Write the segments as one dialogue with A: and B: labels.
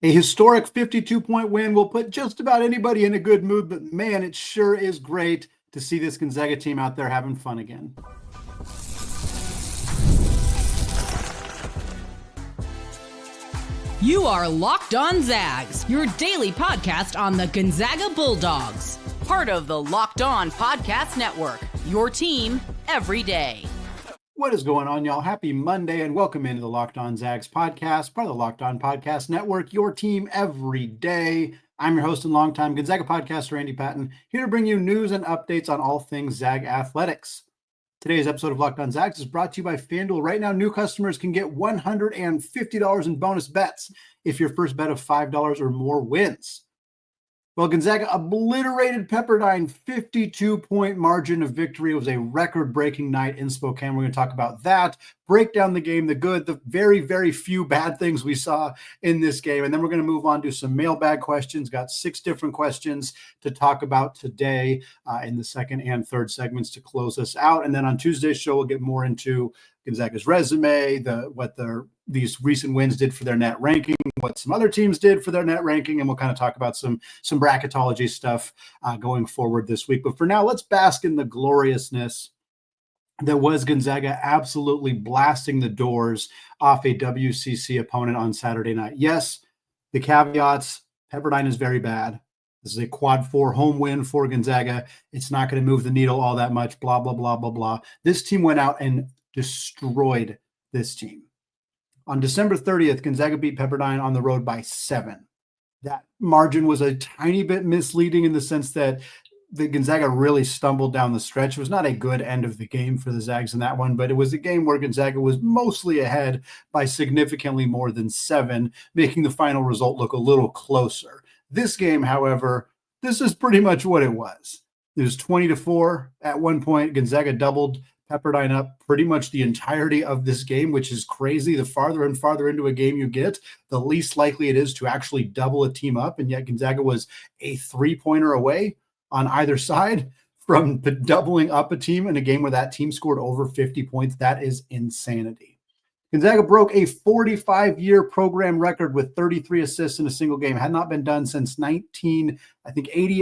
A: A historic 52-point win will put just about anybody in a good mood, but man, it sure is great to see this Gonzaga team out there having fun again.
B: You are Locked On Zags, your daily podcast on the Gonzaga Bulldogs. Part of the Locked On Podcast Network, your team every day.
A: What is going on, y'all? Happy Monday and welcome into the Locked On Zags podcast, part of the Locked On Podcast Network, your team every day. I'm your host and longtime Gonzaga podcaster, Andy Patton, here to bring you news and updates on all things Zag athletics. Today's episode of Locked On Zags is brought to you by FanDuel. Right now, new customers can get $150 in bonus bets if your first bet of $5 or more wins. Well, Gonzaga obliterated Pepperdine, 52-point margin of victory. It was a record-breaking night in Spokane. We're going to talk about that, break down the game, the good, the very, very few bad things we saw in this game. And then we're going to move on to some mailbag questions. Got 6 different questions to talk about today in the second and third segments to close us out. And then on Tuesday's show, we'll get more into Gonzaga's resume, what these recent wins did for their net ranking, what some other teams did for their net ranking, and we'll kind of talk about some bracketology stuff going forward this week. But for now, let's bask in the gloriousness that was Gonzaga absolutely blasting the doors off a WCC opponent on Saturday night. Yes, the caveats, Pepperdine is very bad. This is a quad 4 home win for Gonzaga. It's not going to move the needle all that much, blah, blah, blah, blah, blah. This team went out and destroyed this team. On December 30th, Gonzaga beat Pepperdine on the road by 7. That margin was a tiny bit misleading in the sense that the Gonzaga really stumbled down the stretch. It was not a good end of the game for the Zags in that one, but it was a game where Gonzaga was mostly ahead by significantly more than 7, making the final result look a little closer. This game, however, this is pretty much what it was. It was 20-4 at one point. Gonzaga doubled Pepperdine up pretty much the entirety of this game, which is crazy. The farther and farther into a game you get, the least likely it is to actually double a team up. And yet Gonzaga was a 3-pointer away on either side from doubling up a team in a game where that team scored over 50 points. That is insanity. Gonzaga broke a 45-year program record with 33 assists in a single game. Had not been done since 80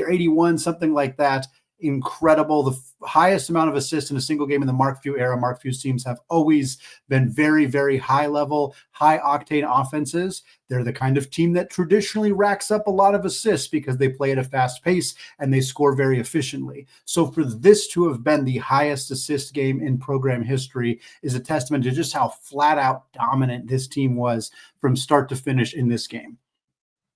A: or 81, something like that. Incredible. The highest amount of assists in a single game in the Mark Few era. Mark Few's teams have always been very, very high level, high octane offenses. They're the kind of team that traditionally racks up a lot of assists because they play at a fast pace and they score very efficiently. So for this to have been the highest assist game in program history is a testament to just how flat out dominant this team was from start to finish in this game.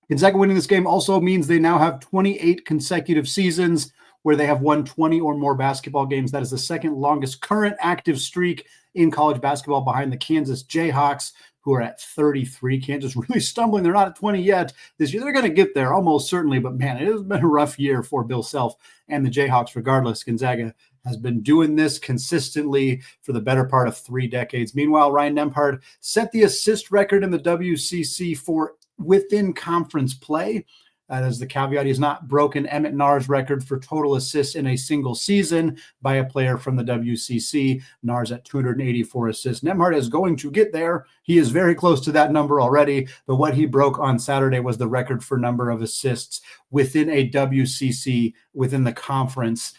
A: Gonzaga winning this game also means they now have 28 consecutive seasons where they have won 20 or more basketball games. That is the second longest current active streak in college basketball behind the Kansas Jayhawks, who are at 33. Kansas really stumbling. They're not at 20 yet this year. They're going to get there almost certainly, but man, it has been a rough year for Bill Self and the Jayhawks regardless. Gonzaga has been doing this consistently for the better part of 3 decades. Meanwhile, Ryan Nembhard set the assist record in the WCC for within conference play. As the caveat, he has not broken Emmett Nar's record for total assists in a single season by a player from the WCC. Nar's at 284 assists. Nembhard is going to get there. He is very close to that number already, but what he broke on Saturday was the record for number of assists within a WCC, within the conference.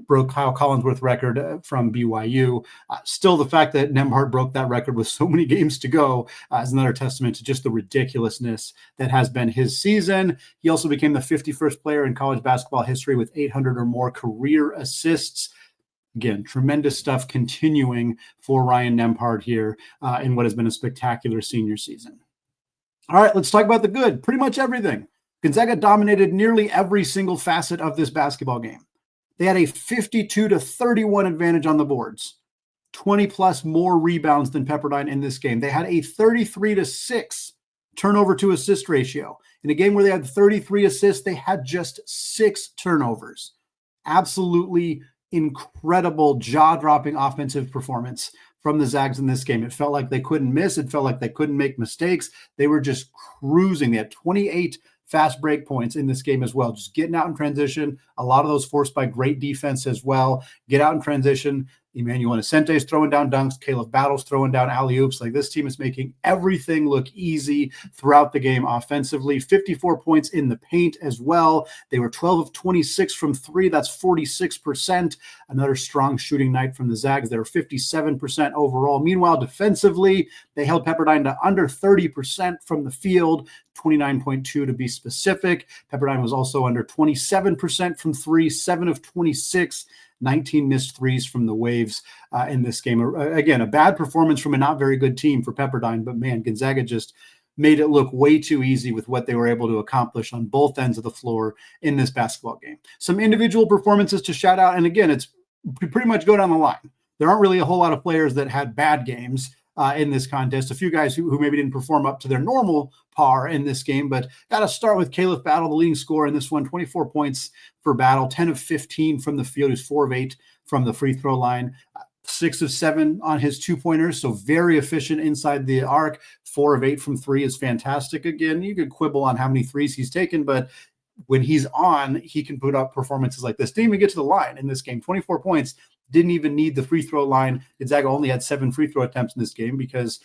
A: Broke Kyle Collinsworth's record from BYU. Still, the fact that Nembhard broke that record with so many games to go is another testament to just the ridiculousness that has been his season. He also became the 51st player in college basketball history with 800 or more career assists. Again, tremendous stuff continuing for Ryan Nembhard here in what has been a spectacular senior season. All right, let's talk about the good. Pretty much everything. Gonzaga dominated nearly every single facet of this basketball game. They had a 52-31 advantage on the boards, 20-plus more rebounds than Pepperdine in this game. They had a 33-6 turnover to assist ratio. In a game where they had 33 assists, they had just 6 turnovers. Absolutely incredible, jaw-dropping offensive performance from the Zags in this game. It felt like they couldn't miss. It felt like they couldn't make mistakes. They were just cruising. They had 28 fast break points in this game as well. Just getting out in transition. A lot of those forced by great defense as well. Get out in transition. Emmanuel Inesente is throwing down dunks. Caleb Battle's throwing down alley-oops. Like, this team is making everything look easy throughout the game offensively. 54 points in the paint as well. They were 12 of 26 from three. That's 46%. Another strong shooting night from the Zags. They were 57% overall. Meanwhile, defensively, they held Pepperdine to under 30% from the field, 29.2 to be specific. Pepperdine was also under 27% from three, 7 of 26, 19 missed threes from the Waves in this game. Again, a bad performance from a not very good team for Pepperdine, but man, Gonzaga just made it look way too easy with what they were able to accomplish on both ends of the floor in this basketball game. Some individual performances to shout out, and again, it's pretty much go down the line. There aren't really a whole lot of players that had bad games in this contest. A few guys who maybe didn't perform up to their normal par in this game, but got to start with Khalif Battle, the leading scorer in this one. 24 points for Battle, 10 of 15 from the field. He's 4 of 8 from the free throw line. 6 of 7 on his 2-pointers, so very efficient inside the arc. 4 of 8 from three is fantastic. Again, you could quibble on how many threes he's taken, but when he's on, he can put up performances like this. Didn't even get to the line in this game. 24 points, didn't even need the free throw line. Gonzaga only had 7 free throw attempts in this game because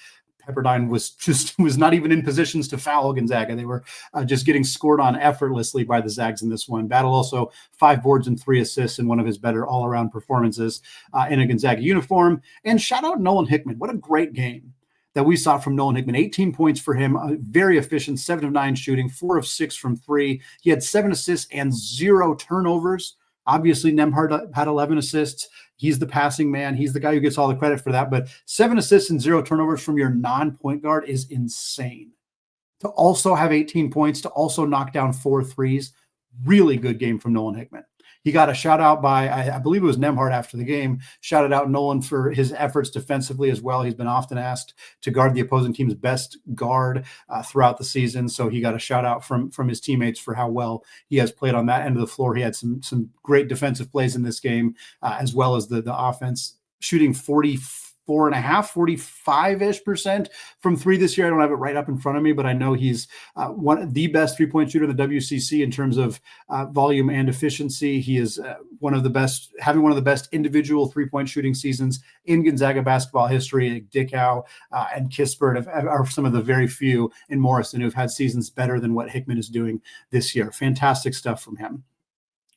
A: Pepperdine was not even in positions to foul Gonzaga. They were just getting scored on effortlessly by the Zags in this one. Battle also 5 boards and 3 assists in one of his better all-around performances in a Gonzaga uniform. And shout out Nolan Hickman. What a great game that we saw from Nolan Hickman. 18 points for him, very efficient, 7 of 9 shooting, 4 of 6 from three. He had 7 assists and 0 turnovers. Obviously, Nembhard had 11 assists. He's the passing man. He's the guy who gets all the credit for that. But 7 assists and 0 turnovers from your non-point guard is insane. To also have 18 points, to also knock down 4 threes, really good game from Nolan Hickman. He got a shout out by, I believe it was Nembhard after the game, shouted out Nolan for his efforts defensively as well. He's been often asked to guard the opposing team's best guard throughout the season. So he got a shout out from his teammates for how well he has played on that end of the floor. He had some great defensive plays in this game, as well as the offense, shooting 45-ish% from three this year. I don't have it right up in front of me, but I know he's the best three-point shooter in the WCC in terms of volume and efficiency. He is having one of the best individual three-point shooting seasons in Gonzaga basketball history. Dick Howe and Kispert are some of the very few in Morrison who've had seasons better than what Hickman is doing this year. Fantastic stuff from him.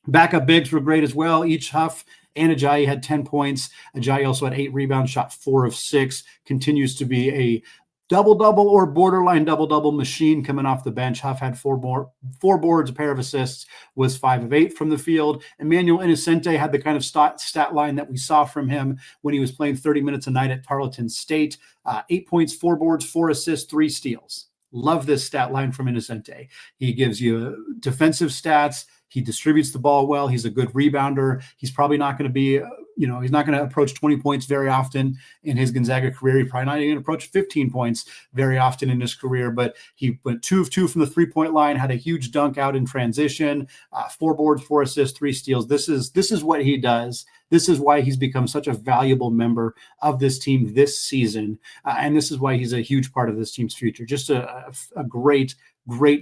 A: Backup bigs were great as well. Each Huff and Ajayi had 10 points. Ajayi also had 8 rebounds, shot 4 of 6, continues to be a double-double or borderline double-double machine coming off the bench. Huff had 4 boards, a pair of assists, was 5 of 8 from the field. Emmanuel Inesente had the kind of stat line that we saw from him when he was playing 30 minutes a night at Tarleton State. 8 points, 4 boards, 4 assists, 3 steals. Love this stat line from Inesente. He gives you defensive stats. He distributes the ball well. He's a good rebounder. He's probably not going to be, he's not going to approach 20 points very often in his Gonzaga career. He's probably not even going to approach 15 points very often in his career, but he went 2 of 2 from the three-point line, had a huge dunk out in transition, 4 boards, 4 assists, 3 steals. This is what he does. This is why he's become such a valuable member of this team this season. And this is why he's a huge part of this team's future. Just a great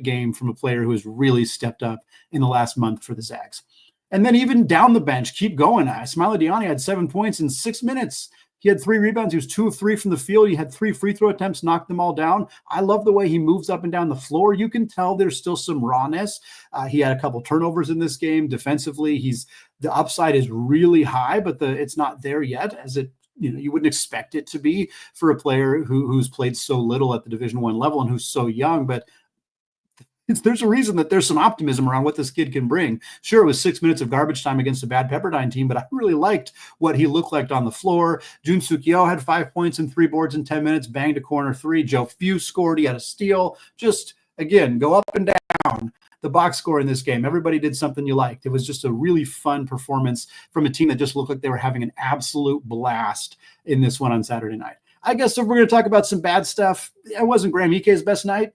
A: game from a player who has really stepped up in the last month for the Zags. And then even down the bench, keep going. Ismaila Diani had 7 points in 6 minutes. He had 3 rebounds. He was 2 of 3 from the field. He had 3 free throw attempts, knocked them all down. I love the way he moves up and down the floor. You can tell there's still some rawness. He had a couple turnovers in this game. Defensively, the upside is really high, but it's not there yet, as it you wouldn't expect it to be for a player who's played so little at the Division I level and who's so young. But there's a reason that there's some optimism around what this kid can bring. Sure, it was 6 minutes of garbage time against a bad Pepperdine team, but I really liked what he looked like on the floor. Jun Sukio had 5 points and 3 boards in 10 minutes, banged a corner 3. Joe Few scored. He had a steal. Just, again, go up and down the box score in this game. Everybody did something you liked. It was just a really fun performance from a team that just looked like they were having an absolute blast in this one on Saturday night. I guess if we're going to talk about some bad stuff, it wasn't Graham Ike's best night.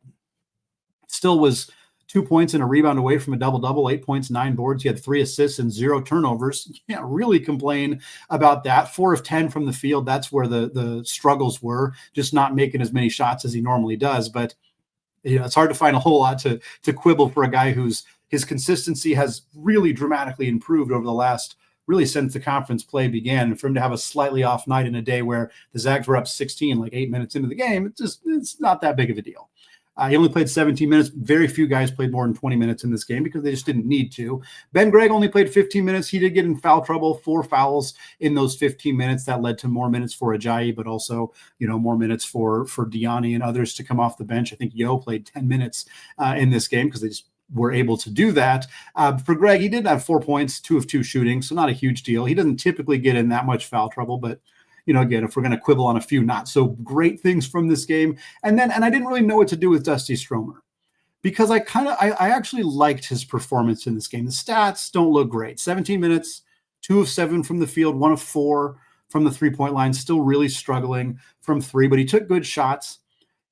A: Still was 2 points and a rebound away from a double-double, 8 points, 9 boards. He had 3 assists and 0 turnovers. You can't really complain about that. 4 of 10 from the field. That's where the struggles were, just not making as many shots as he normally does. But it's hard to find a whole lot to quibble for a guy his consistency has really dramatically improved over the last really since the conference play began. And for him to have a slightly off night in a day where the Zags were up 16, like 8 minutes into the game, it's not that big of a deal. He only played 17 minutes. Very few guys played more than 20 minutes in this game because they just didn't need to. Ben Gregg only played 15 minutes. He did get in foul trouble, 4 fouls in those 15 minutes. That led to more minutes for Ajayi, but also, more minutes for Diani and others to come off the bench. I think Yo played 10 minutes in this game because they just were able to do that. For Gregg, he did have 4 points, 2 of 2 shooting, so not a huge deal. He doesn't typically get in that much foul trouble, but again, if we're going to quibble on a few not so great things from this game. And I didn't really know what to do with Dusty Stromer because I actually liked his performance in this game. The stats don't look great. 17 minutes, 2 of 7 from the field, 1 of 4 from the 3-point line, still really struggling from 3, but he took good shots.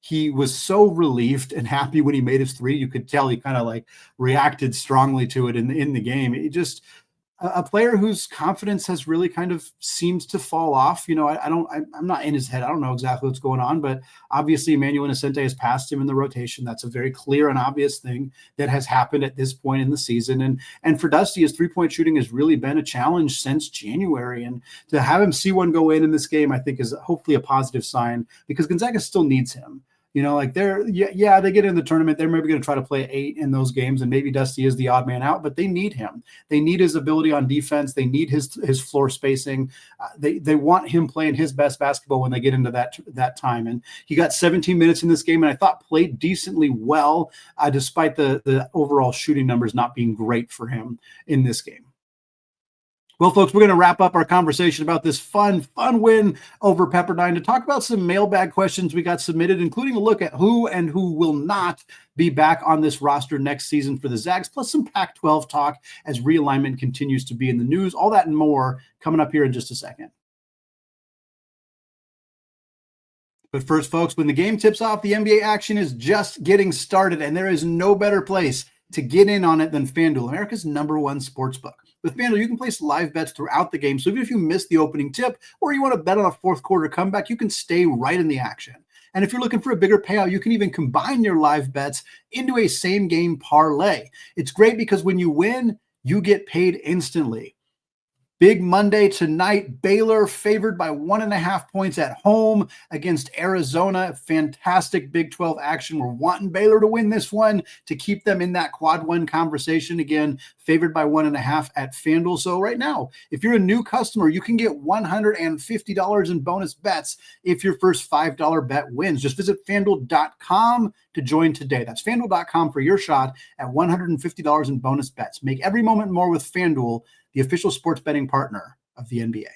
A: He was so relieved and happy when he made his 3. You could tell he kind of like reacted strongly to it in the game. It just, a player whose confidence has really kind of seemed to fall off. I'm not in his head. I don't know exactly what's going on, but obviously Emmanuel Innocente has passed him in the rotation. That's a very clear and obvious thing that has happened at this point in the season. And for Dusty, his 3-point shooting has really been a challenge since January. And to have him see one go in this game, I think is hopefully a positive sign because Gonzaga still needs him. They get in the tournament. They're maybe going to try to play 8 in those games, and maybe Dusty is the odd man out, but they need him. They need his ability on defense. They need his floor spacing. They want him playing his best basketball when they get into that time. And he got 17 minutes in this game, and I thought played decently well, despite the overall shooting numbers not being great for him in this game. Well, folks, we're going to wrap up our conversation about this fun win over Pepperdine to talk about some mailbag questions we got submitted, including a look at who and who will not be back on this roster next season for the Zags, plus some Pac-12 talk as realignment continues to be in the news. All that and more coming up here in just a second. But first, folks, when the game tips off, the NBA action is just getting started, and there is no better place to get in on it than FanDuel, America's #1 sportsbook. With FanDuel, you can place live bets throughout the game, so even if you miss the opening tip or you want to bet on a fourth quarter comeback, you can stay right in the action. And if you're looking for a bigger payout, you can even combine your live bets into a same-game parlay. It's great because when you win, you get paid instantly. Big Monday tonight, Baylor favored by 1.5 points at home against Arizona. Fantastic Big 12 action. We're wanting Baylor to win this one to keep them in that quad one conversation. Again, favored by 1.5 at FanDuel. So right now, if you're a new customer, you can get $150 in bonus bets if your first $5 bet wins. Just visit FanDuel.com to join today. That's FanDuel.com for your shot at $150 in bonus bets. Make every moment more with FanDuel, the official sports betting partner of the NBA.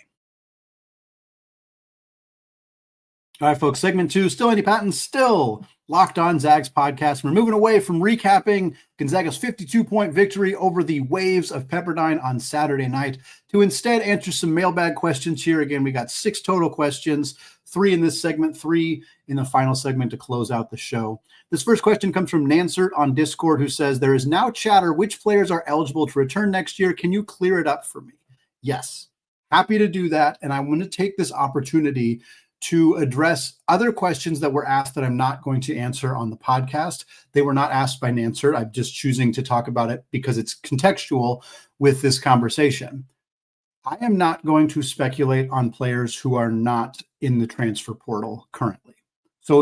A: All right, folks, segment 2, still Andy Patton, still Locked On Zags podcast. We're moving away from recapping Gonzaga's 52-point victory over the Waves of Pepperdine on Saturday night to instead answer some mailbag questions here. Again, we got 6 total questions, 3 in this segment, 3 in the final segment to close out the show. This first question comes from Nansert on Discord, who says, there is now chatter which players are eligible to return next year. Can you clear it up for me? Yes, happy to do that. And I want to take this opportunity to address other questions that were asked that I'm not going to answer on the podcast. They were not asked by Nansert. I'm just choosing to talk about it because it's contextual with this conversation. I am not going to speculate on players who are not in the transfer portal currently. So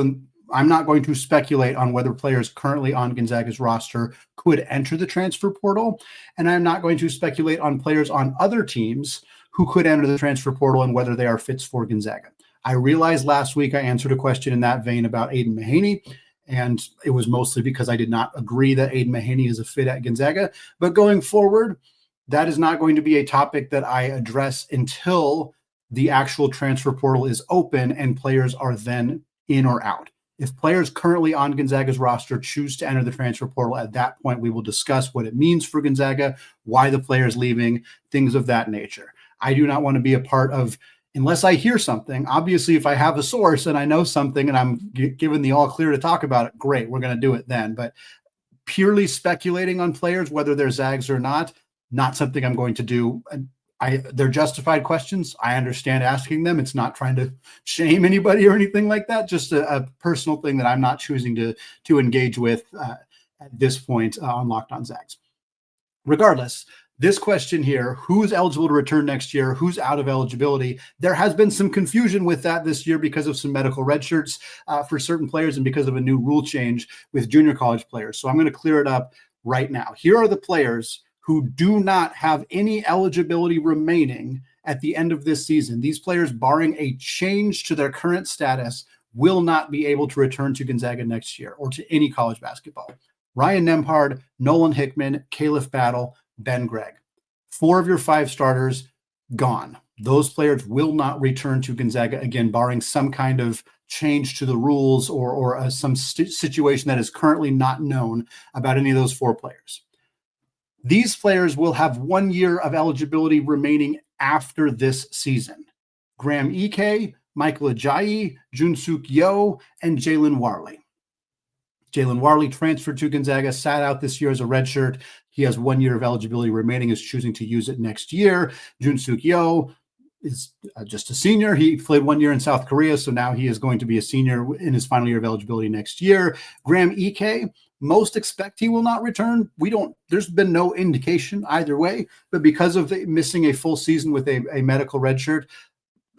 A: I'm not going to speculate on whether players currently on Gonzaga's roster could enter the transfer portal. And I'm not going to speculate on players on other teams who could enter the transfer portal and whether they are fits for Gonzaga. I realized last week I answered a question in that vein about Aiden Mahaney, and it was mostly because I did not agree that Aiden Mahaney is a fit at Gonzaga. But going forward, that is not going to be a topic that I address until the actual transfer portal is open and players are then in or out. If players currently on Gonzaga's roster choose to enter the transfer portal, at that point, we will discuss what it means for Gonzaga, why the player is leaving, things of that nature. I do not want to be a part of, unless I hear something. Obviously, if I have a source and I know something and I'm given the all clear to talk about it, great, we're going to do it then. But purely speculating on players, whether they're Zags or not something I'm going to do. They're justified questions. I understand asking them. It's not trying to shame anybody or anything like that. Just a personal thing that I'm not choosing to engage with at this point on Locked On Zags. Regardless, This question here, who's eligible to return next year? Who's out of eligibility? There has been some confusion with that this year because of some medical redshirts for certain players and because of a new rule change with junior college players. So I'm going to clear it up right now. Here are the players who do not have any eligibility remaining at the end of this season. These players, barring a change to their current status, will not be able to return to Gonzaga next year or to any college basketball. Ryan Nembhard, Nolan Hickman, Khalif Battle, Ben Gregg. 4 of your 5 starters gone. Those players will not return to Gonzaga again, barring some kind of change to the rules or some situation that is currently not known about any of those 4 players. These players will have 1 year of eligibility remaining after this season. Graham Ike, Michael Ajayi, Junsuk Yo, and Jalen Warley. Jalen Warley transferred to Gonzaga, sat out this year as a redshirt. He has 1 year of eligibility remaining, is choosing to use it next year. Junsuk Yo is just a senior. He played 1 year in South Korea, so now he is going to be a senior in his final year of eligibility next year. Graham Ike, most expect he will not return. There's been no indication either way, but because of missing a full season with a medical redshirt,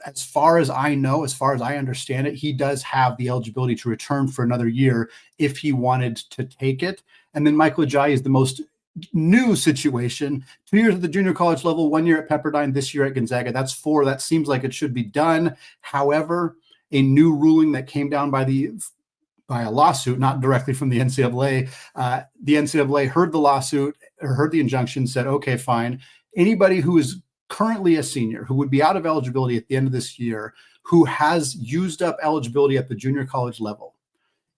A: as far as I know, as far as I understand it, he does have the eligibility to return for another year if he wanted to take it. And then Michael Ajayi is the most new situation. 2 years at the junior college level, 1 year at Pepperdine, this year at Gonzaga. That's 4. That seems like it should be done. However, a new ruling that came down by a lawsuit, not directly from the NCAA. The NCAA heard the lawsuit or heard the injunction, said, okay, fine. Anybody who is currently a senior, who would be out of eligibility at the end of this year, who has used up eligibility at the junior college level,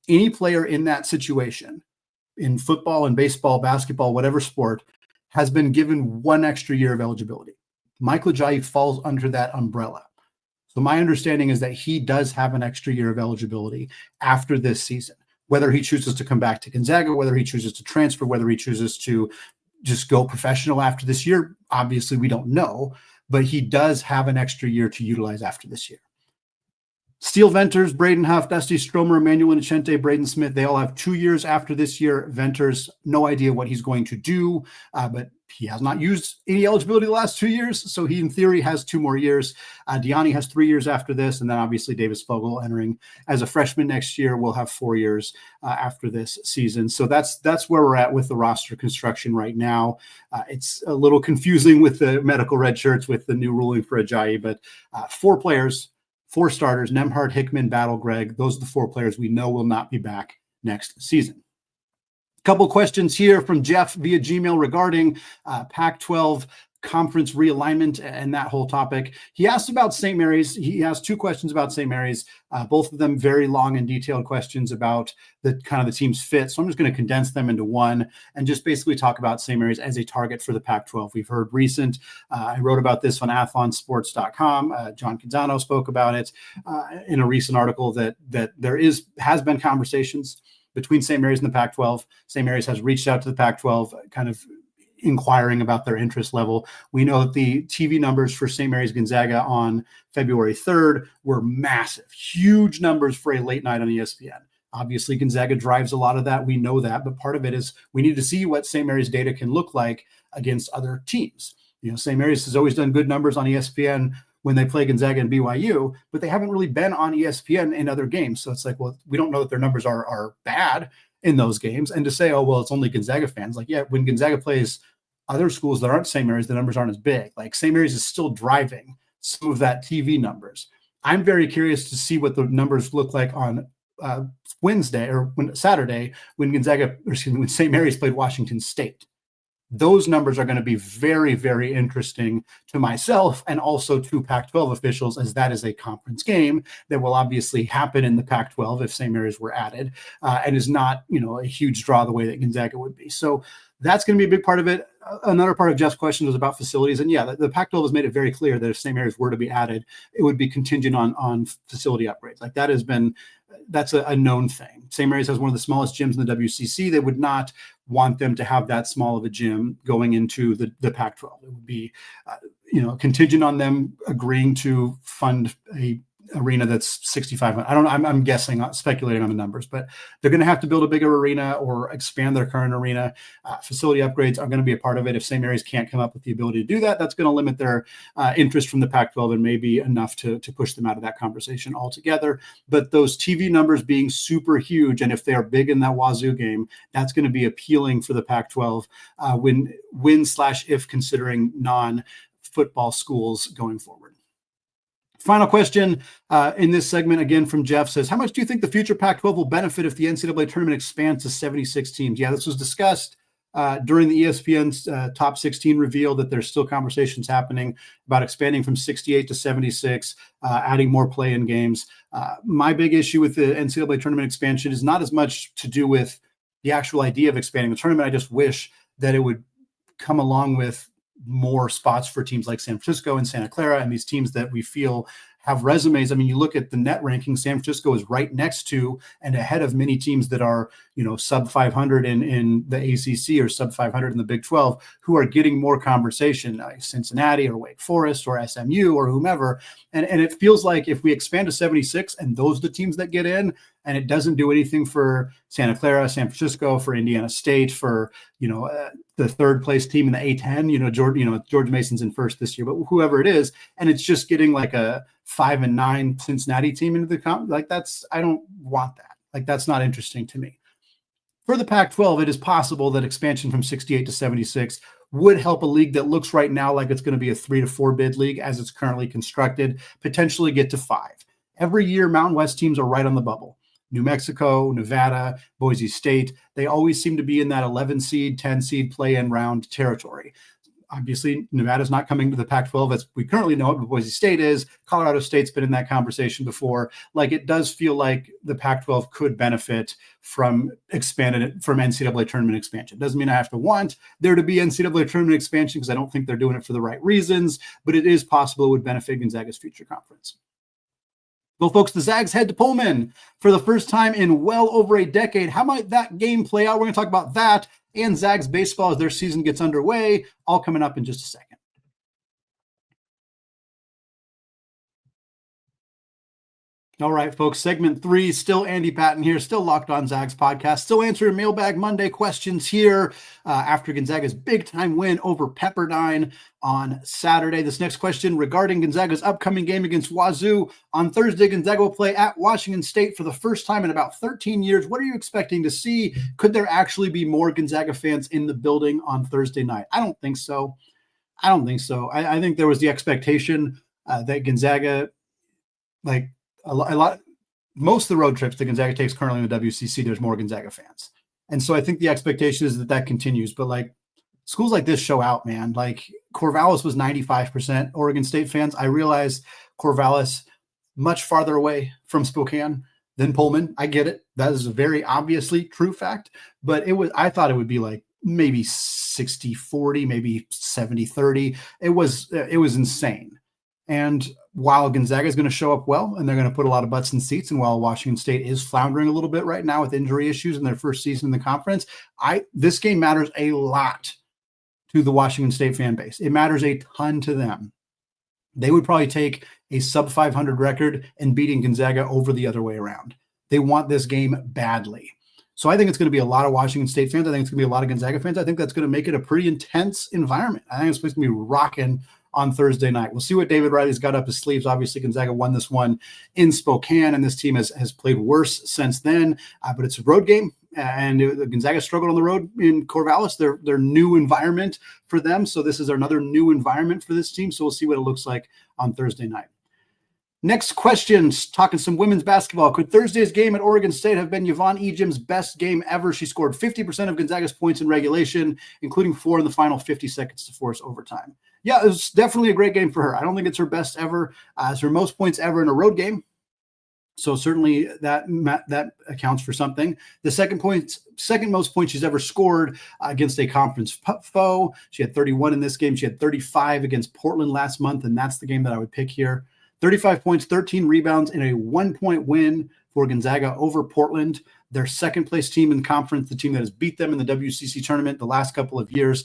A: any player in that situation, in football and baseball, basketball, whatever sport, has been given 1 extra year of eligibility. Michael Ajayi falls under that umbrella. So my understanding is that he does have an extra year of eligibility after this season, whether he chooses to come back to Gonzaga, whether he chooses to transfer, whether he chooses to just go professional after this year. Obviously, we don't know, but he does have an extra year to utilize after this year. Steel Venters, Braden Huff, Dusty Stromer, Emmanuel Inocente, Braden Smith, they all have 2 years after this year. Venters, no idea what he's going to do, but he has not used any eligibility the last 2 years, so he, in theory, has 2 more years. Diani has 3 years after this, and then obviously Davis Fogel entering as a freshman next year will have 4 years after this season. So that's where we're at with the roster construction right now. It's a little confusing with the medical red shirts with the new ruling for Ajayi, but 4 players, 4 starters, Nembhard, Hickman, Battle, Gregg. Those are the 4 players we know will not be back next season. Couple questions here from Jeff via Gmail regarding Pac-12 conference realignment and that whole topic. He asked about St. Mary's. He has 2 questions about St. Mary's, both of them very long and detailed questions about the kind of the team's fit. So I'm just going to condense them into one and just basically talk about St. Mary's as a target for the Pac-12. We've heard recent, I wrote about this on athlonsports.com. John Canzano spoke about it in a recent article that there has been conversations between St. Mary's and the Pac-12. St. Mary's has reached out to the Pac-12, kind of inquiring about their interest level. We know that the TV numbers for St. Mary's Gonzaga on February 3rd were massive, huge numbers for a late night on ESPN. Obviously, Gonzaga drives a lot of that. We know that, but part of it is we need to see what St. Mary's data can look like against other teams. You know, St. Mary's has always done good numbers on ESPN when they play Gonzaga and BYU, but they haven't really been on ESPN in other games. So it's like, well, we don't know that their numbers are bad in those games. And to say, oh, well, it's only Gonzaga fans. Like, yeah, when Gonzaga plays other schools that aren't St. Mary's, the numbers aren't as big. Like St. Mary's is still driving some of that TV numbers. I'm very curious to see what the numbers look like on Wednesday or Saturday when St. Mary's played Washington State. Those numbers are going to be very, very interesting to myself and also to Pac-12 officials, as that is a conference game that will obviously happen in the Pac-12 if St. Mary's were added, and is not, a huge draw the way that Gonzaga would be. So that's going to be a big part of it. Another part of Jeff's question was about facilities. And yeah, the Pac-12 has made it very clear that if St. Mary's were to be added, it would be contingent on facility upgrades. Like that's a known thing. St. Mary's has one of the smallest gyms in the WCC. They would not want them to have that small of a gym going into the Pac-12. It would be, contingent on them agreeing to fund a arena that's 6,500. I don't know. I'm guessing, speculating on the numbers, but they're going to have to build a bigger arena or expand their current arena. Facility upgrades are going to be a part of it. If St. Mary's can't come up with the ability to do that, that's going to limit their interest from the Pac-12 and maybe enough to push them out of that conversation altogether. But those TV numbers being super huge, and if they are big in that Wazoo game, that's going to be appealing for the Pac-12 if considering non-football schools going forward. Final question in this segment, again from Jeff, says, how much do you think the future Pac-12 will benefit if the NCAA tournament expands to 76 teams? Yeah, this was discussed during the ESPN's top 16 reveal, that there's still conversations happening about expanding from 68 to 76, adding more play-in games. My big issue with the NCAA tournament expansion is not as much to do with the actual idea of expanding the tournament. I just wish that it would come along with more spots for teams like San Francisco and Santa Clara and these teams that we feel have resumes. I mean, you look at the net ranking, San Francisco is right next to and ahead of many teams that are, sub 500 in the ACC or sub 500 in the Big 12, who are getting more conversation, like Cincinnati or Wake Forest or SMU or whomever. And it feels like if we expand to 76 and those are the teams that get in, and it doesn't do anything for Santa Clara, San Francisco, for Indiana State, for, the third place team in the A10, George Mason's in first this year, but whoever it is, and it's just getting like a 5-9 Cincinnati team into the comp. Like I don't want that. Like that's not interesting to me. For the Pac-12, it is possible that expansion from 68 to 76 would help a league that looks right now like it's going to be a 3 to 4 bid league as it's currently constructed, potentially get to 5. Every year, Mountain West teams are right on the bubble. New Mexico, Nevada, Boise State, they always seem to be in that 11 seed, 10 seed play-in round territory. Obviously, Nevada's not coming to the Pac-12 as we currently know it, but Boise State is. Colorado State's been in that conversation before. Like, it does feel like the Pac-12 could benefit from NCAA tournament expansion. Doesn't mean I have to want there to be NCAA tournament expansion because I don't think they're doing it for the right reasons, but it is possible it would benefit Gonzaga's future conference. Well, folks, the Zags head to Pullman for the first time in well over a decade. How might that game play out? We're going to talk about that and Zags baseball as their season gets underway, all coming up in just a second. All right, folks, segment 3, still Andy Patton here, still Locked On Zags podcast, still answering Mailbag Monday questions here after Gonzaga's big-time win over Pepperdine on Saturday. This next question regarding Gonzaga's upcoming game against Wazoo. On Thursday, Gonzaga will play at Washington State for the first time in about 13 years. What are you expecting to see? Could there actually be more Gonzaga fans in the building on Thursday night? I don't think so. I think there was the expectation that Gonzaga, most of the road trips that Gonzaga takes currently in the WCC, there's more Gonzaga fans. And so I think the expectation is that continues. But schools like this show out, man. Like Corvallis was 95% Oregon State fans. I realize Corvallis much farther away from Spokane than Pullman. I get it. That is a very obviously true fact. But I thought it would be like maybe 60-40, maybe 70-30. It was insane. And while Gonzaga is going to show up well, and they're going to put a lot of butts in seats, and while Washington State is floundering a little bit right now with injury issues in their first season in the conference, this game matters a lot to the Washington State fan base. It matters a ton to them. They would probably take a sub 500 record and beating Gonzaga over the other way around. They want this game badly. So I think it's going to be a lot of Washington State fans. I think it's going to be a lot of Gonzaga fans. I think that's going to make it a pretty intense environment. I think it's supposed to be rocking on Thursday night. We'll see what David Riley's got up his sleeves. Obviously, Gonzaga won this one in Spokane, and this team has played worse since then. But it's a road game, and Gonzaga struggled on the road in Corvallis. Their new environment for them. So this is another new environment for this team. So we'll see what it looks like on Thursday night. Next question, talking some women's basketball. Could Thursday's game at Oregon State have been Yvonne Ejim's best game ever? She scored 50% of Gonzaga's points in regulation, including 4 in the final 50 seconds to force overtime. Yeah, it was definitely a great game for her. I don't think it's her best ever. It's her most points ever in a road game. So certainly that accounts for something. The second most points she's ever scored against a conference foe. She had 31 in this game. She had 35 against Portland last month, and that's the game that I would pick here. 35 points, 13 rebounds in a 1-point win for Gonzaga over Portland, their second-place team in the conference, the team that has beat them in the WCC tournament the last couple of years.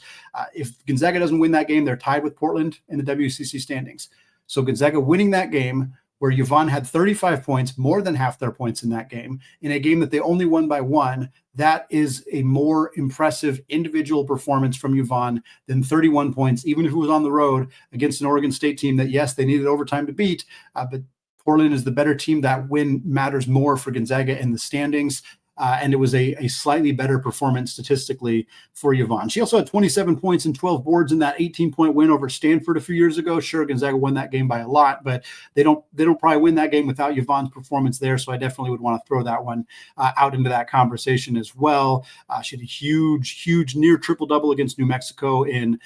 A: If Gonzaga doesn't win that game, they're tied with Portland in the WCC standings. So Gonzaga winning that game where Yvonne had 35 points, more than half their points in that game, in a game that they only won by 1. That is a more impressive individual performance from Yvonne than 31 points, even if it was on the road against an Oregon State team that, yes, they needed overtime to beat, but Portland is the better team. That win matters more for Gonzaga in the standings. And it was a slightly better performance statistically for Yvonne. She also had 27 points and 12 boards in that 18-point win over Stanford a few years ago. Sure, Gonzaga won that game by a lot, but they don't probably win that game without Yvonne's performance there. So I definitely would want to throw that one out into that conversation as well. She had a huge near triple-double against New Mexico in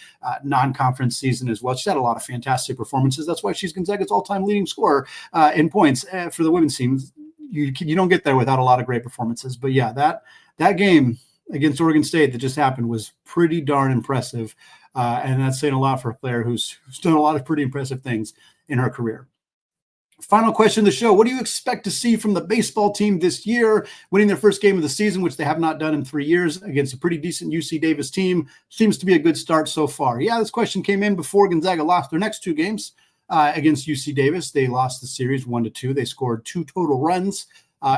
A: non-conference season as well. She's had a lot of fantastic performances. That's why she's Gonzaga's all-time leading scorer in points for the women's team. You don't get there without a lot of great performances. But yeah, that game against Oregon State that just happened was pretty darn impressive. And that's saying a lot for a player who's done a lot of pretty impressive things in her career. Final question of the show. What do you expect to see from the baseball team this year, winning their first game of the season, which they have not done in 3 years, against a pretty decent UC Davis team? Seems to be a good start so far. Yeah, this question came in before Gonzaga lost their next 2 games. Against UC Davis. They lost the series 1-2. They scored 2 total runs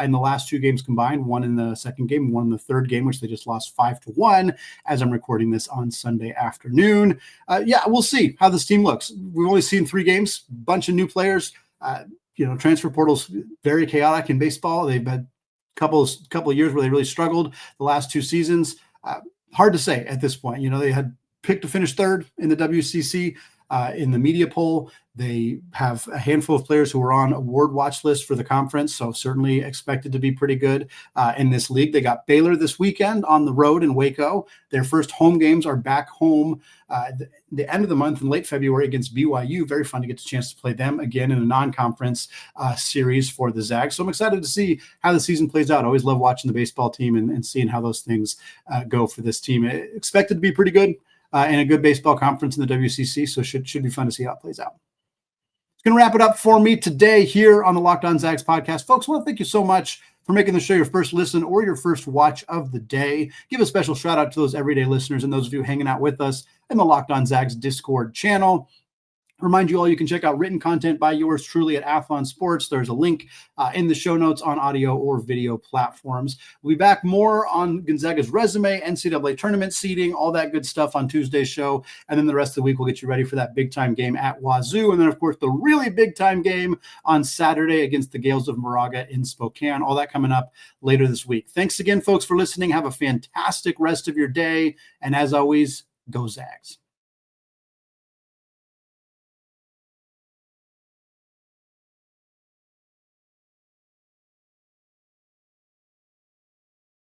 A: in the last 2 games combined, 1 in the second game, 1 in the third game, which they just lost 5-1 as I'm recording this on Sunday afternoon. Yeah, we'll see how this team looks. We've only seen 3 games, bunch of new players. Transfer portal's very chaotic in baseball. They've had a couple of years where they really struggled the last 2 seasons. Hard to say at this point. They had picked to finish 3rd in the WCC. In the media poll, they have a handful of players who are on award watch list for the conference, so certainly expected to be pretty good in this league. They got Baylor this weekend on the road in Waco. Their first home games are back home the end of the month in late February against BYU. Very fun to get the chance to play them again in a non-conference series for the Zags. So I'm excited to see how the season plays out. I always love watching the baseball team and seeing how those things go for this team. Expected to be pretty good. And a good baseball conference in the WCC, so should be fun to see how it plays out. It's going to wrap it up for me today here on the Locked On Zags podcast. Folks, I want to thank you so much for making the show your first listen or your first watch of the day. Give a special shout out to those everyday listeners and those of you hanging out with us in the Locked On Zags Discord channel. Remind you all, you can check out written content by yours truly at Athlon Sports. There's a link in the show notes on audio or video platforms. We'll be back more on Gonzaga's resume, NCAA tournament seeding, all that good stuff on Tuesday's show. And then the rest of the week, we'll get you ready for that big-time game at Wazoo. And then, of course, the really big-time game on Saturday against the Gales of Moraga in Spokane. All that coming up later this week. Thanks again, folks, for listening. Have a fantastic rest of your day. And as always, go Zags.